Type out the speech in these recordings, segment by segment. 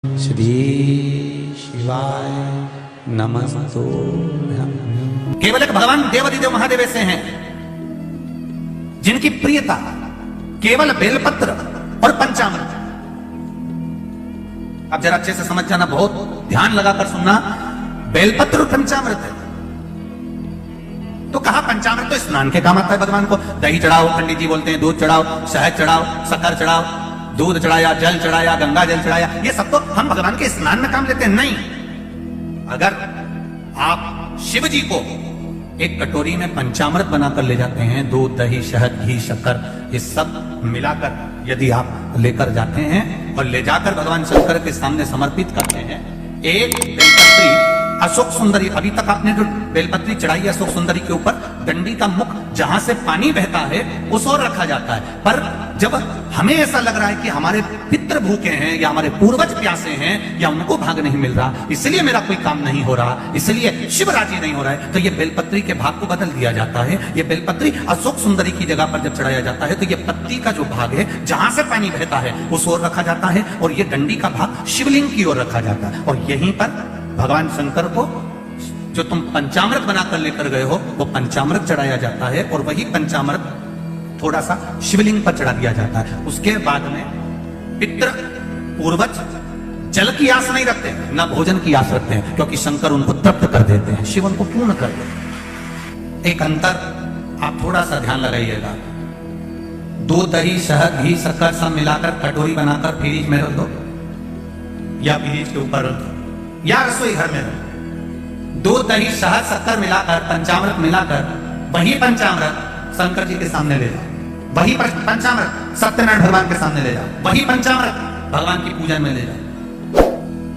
श्री शिवाय नमस्तो। केवल एक भगवान देवाधिदेव महादेव ऐसे हैं जिनकी प्रियता केवल बेलपत्र और पंचामृत। अब जरा अच्छे से समझ जाना, बहुत ध्यान लगाकर सुनना। बेलपत्र और पंचामृत है तो कहा पंचामृत तो स्नान के काम आता है भगवान को। दही चढ़ाओ, पंडित जी बोलते हैं दूध चढ़ाओ, शहद चढ़ाओ, शक्कर चढ़ाओ, दूध चढ़ाया, जल चढ़ाया, गंगा जल चढ़ाया, ये सब तो हम भगवान के स्नान में काम लेते हैं। नहीं, अगर आप शिव जी को एक कटोरी में पंचामृत बनाकर ले जाते हैं, दूध, दही, शहद, घी, शक्कर, ये सब मिलाकर यदि आप लेकर जाते हैं और ले जाकर भगवान शंकर के सामने समर्पित करते हैं, एक बेलपत्री अशोक सुंदरी, अभी तक आपने जो बेलपत्री चढ़ाई है अशोक सुंदरी के ऊपर, डंडी का मुख जहां से पानी बहता है उस ओर रखा जाता है। पर जब हमें ऐसा लग रहा है कि हमारे पितृ भूखे हैं या हमारे पूर्वज प्यासे हैं या उनको भाग नहीं मिल रहा, इसलिए मेरा कोई काम नहीं हो रहा, इसलिए शिव राजी नहीं हो रहा है, तो ये बेलपत्री के भाग को बदल दिया जाता है। ये बेलपत्री अशोक सुंदरी की जगह पर जब चढ़ाया जाता है तो ये पत्ती का जो भाग है जहां से पानी बहता है उस ओर रखा जाता है और ये डंडी का भाग शिवलिंग की ओर रखा जाता है। और यहीं पर भगवान शंकर को जो तुम पंचामृत बनाकर लेकर गए हो वो पंचामृत चढ़ाया जाता है और वही पंचामृत थोड़ा सा शिवलिंग पर चढ़ा दिया जाता है। उसके बाद में पितृ पूर्वज जल की आस नहीं रखते, ना भोजन की आस रखते हैं, क्योंकि शंकर उनको तृप्त कर देते हैं, शिव उनको पूर्ण कर देते हैं। एक अंतर आप थोड़ा सा ध्यान लगाइएगा। दूध, दही, शहद, घी, शक्कर सब मिलाकर कटोरी बनाकर फ्रिज में रख दो या फ्रिज के ऊपर रख दो या रसोई घर में रख, दूध, दही, शहद, शक्कर मिलाकर पंचामृत मिलाकर वही पंचामृत शंकर जी के सामने ले जाओ, वही पंचामृत सत्यनारायण भगवान के सामने ले जाओ, वही पंचामृत भगवान की पूजा में ले जाओ।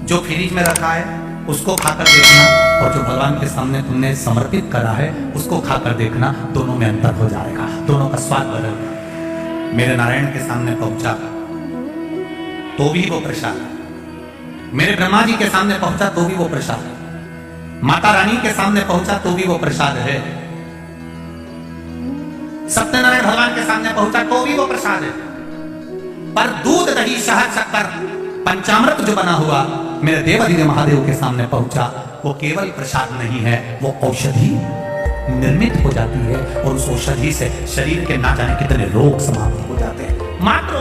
जो फ्रिज में रखा है उसको खाकर देखना और जो भगवान के सामने तुमने समर्पित करा है उसको खाकर देखना, दोनों में अंतर हो जाएगा, दोनों का स्वाद बदल जाएगा। मेरे नारायण के सामने पहुंचा तो भी वो प्रसाद है, मेरे ब्रह्मा जी के सामने पहुंचा तो भी वो प्रसाद है, माता रानी के सामने पहुंचा तो भी वो प्रसाद है, सत्यनारायण भगवान के सामने पहुंचा तो भी वो प्रसाद है। पर दूध, दही, शहद, शक्कर, पंचामृत जो बना हुआ मेरे देवाधिदेव महादेव के सामने पहुंचा, वो केवल प्रसाद नहीं है, वो औषधि निर्मित हो जाती है और उस औषधि से शरीर के ना जाने कितने रोग समाप्त हो जाते हैं। मात्र